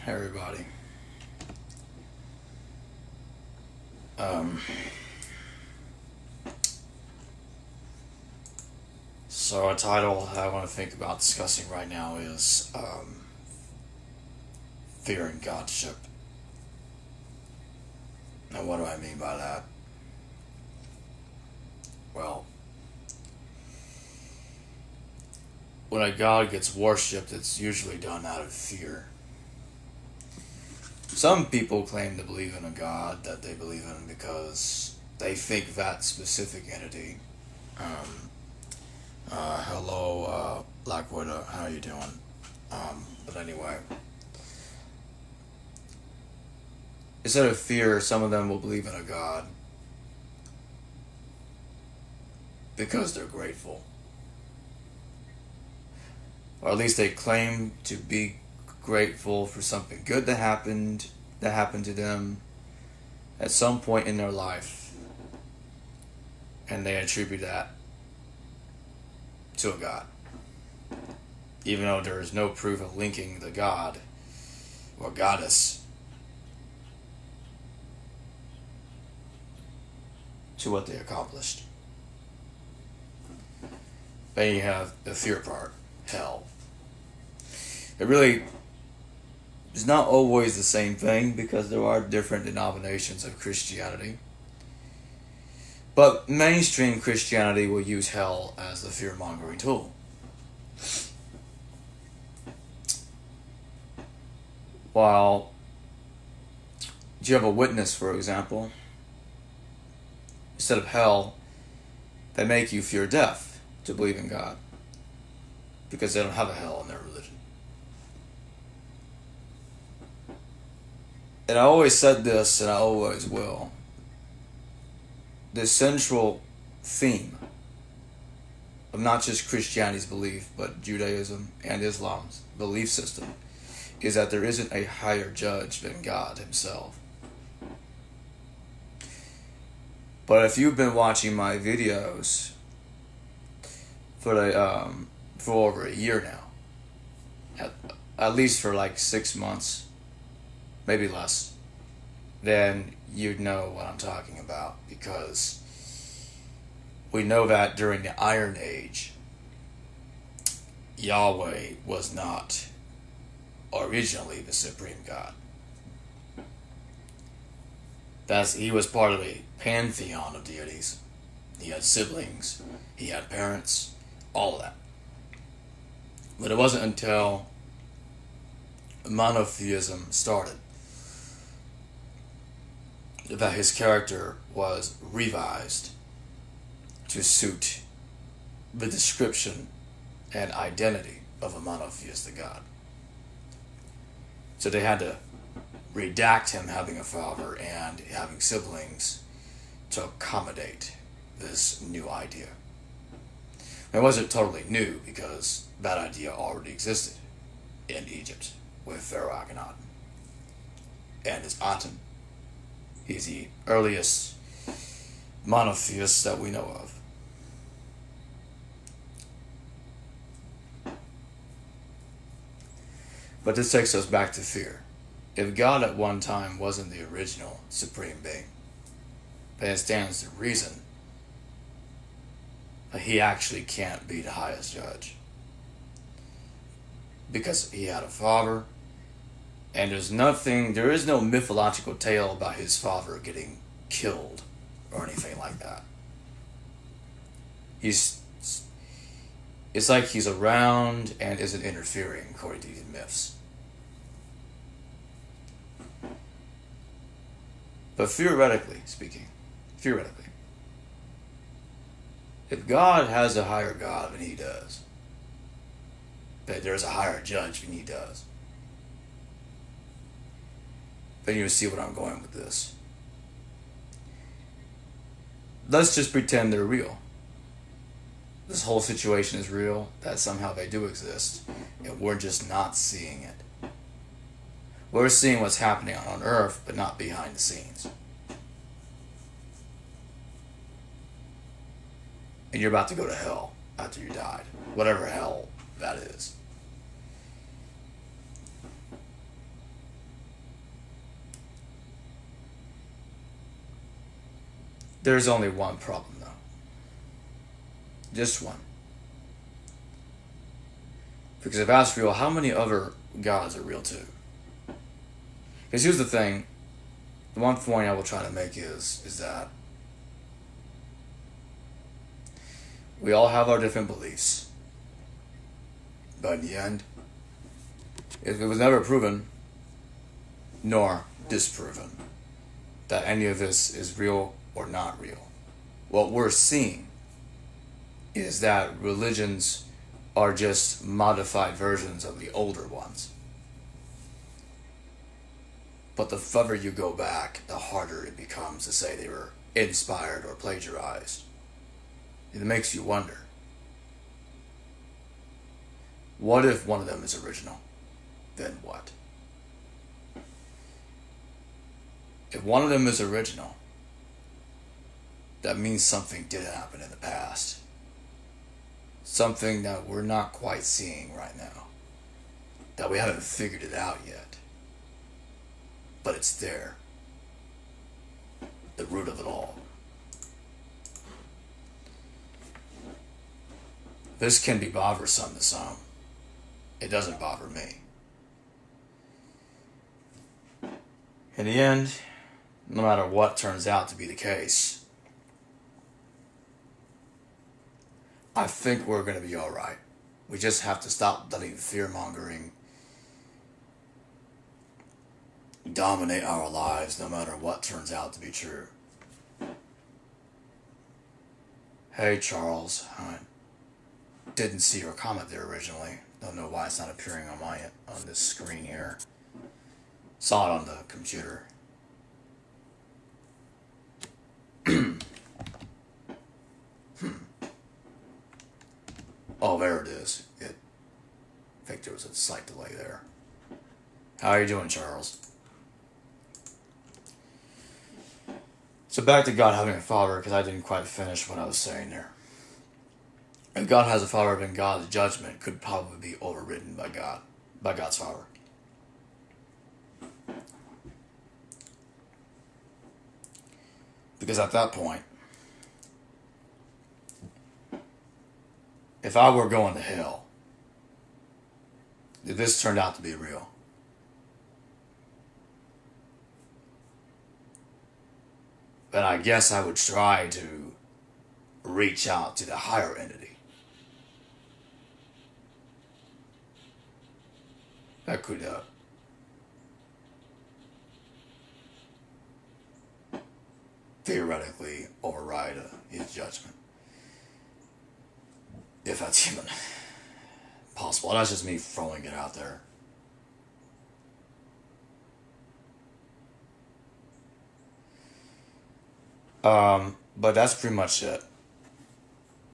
Hey everybody. Um, so a title I want to think about discussing right now is fearing Godship. Now what do I mean by that? Well, when a God gets worshipped, it's usually done out of fear. Some people claim to believe in a God that they believe in because they think that specific entity. Hello, Black Widow, how you doing? But anyway, instead of fear, some of them will believe in a God because they're grateful. Or at least they claim to be grateful for something good that happened to them at some point in their life, and they attribute that to a God, even though there is no proof of linking the God or goddess to what they accomplished. Then you have the fear part, hell. It really is not always the same thing because there are different denominations of Christianity. But mainstream Christianity will use hell as the fear-mongering tool. While Jehovah's Witness, for example, instead of hell, they make you fear death to believe in God because they don't have a hell in their religion. And I always said this, and I always will. The central theme of not just Christianity's belief, but Judaism and Islam's belief system is that there isn't a higher judge than God himself. But if you've been watching my videos for over a year now, at least for like 6 months, maybe less, then you'd know what I'm talking about, because we know that during the Iron Age, Yahweh was not originally the supreme God. He was part of a pantheon of deities. He had siblings, he had parents, all of that. But it wasn't until monotheism started that his character was revised to suit the description and identity of a monotheistic God. So they had to redact him having a father and having siblings to accommodate this new idea. It wasn't totally new because that idea already existed in Egypt with Pharaoh Akhenaten and his Aten. He's the earliest monotheist that we know of. But this takes us back to fear. If God at one time wasn't the original supreme being, then it stands to reason that he actually can't be the highest judge. Because he had a father, and there is no mythological tale about his father getting killed or anything like that. It's like he's around and isn't interfering according to these myths. But theoretically speaking, if God has a higher God than he does, that there's a higher judge than he does, then you'll see what I'm going with this. Let's just pretend they're real. This whole situation is real, that somehow they do exist, and we're just not seeing it. We're seeing what's happening on earth, but not behind the scenes. And you're about to go to hell after you died. Whatever hell that is. There's only one problem, though. Just one. Because if that's real, how many other gods are real too? Because here's the thing. The one point I will try to make is that we all have our different beliefs. But in the end, if it was never proven, nor disproven, that any of this is real or not real, what we're seeing is that religions are just modified versions of the older ones. But the further you go back, the harder it becomes to say they were inspired or plagiarized. It makes you wonder, what if one of them is original? Then what? If one of them is original, that means something did happen in the past. Something that we're not quite seeing right now. That we haven't figured it out yet. But it's there. The root of it all. This can be bothersome to some. It doesn't bother me. In the end, no matter what turns out to be the case, I think we're going to be alright. We just have to stop letting fear-mongering dominate our lives no matter what turns out to be true. Hey Charles, I didn't see your comment there originally. Don't know why it's not appearing on this screen here. Saw it on the computer. Oh, there it is. I think there was a slight delay there. How are you doing, Charles? So back to God having a father, because I didn't quite finish what I was saying there. If God has a father, then God's judgment could probably be overridden by God, by God's father. Because at that point, if I were going to hell, if this turned out to be real, then I guess I would try to reach out to the higher entity. That could theoretically override his judgment. If that's even possible. That's just me throwing it out there. But that's pretty much it.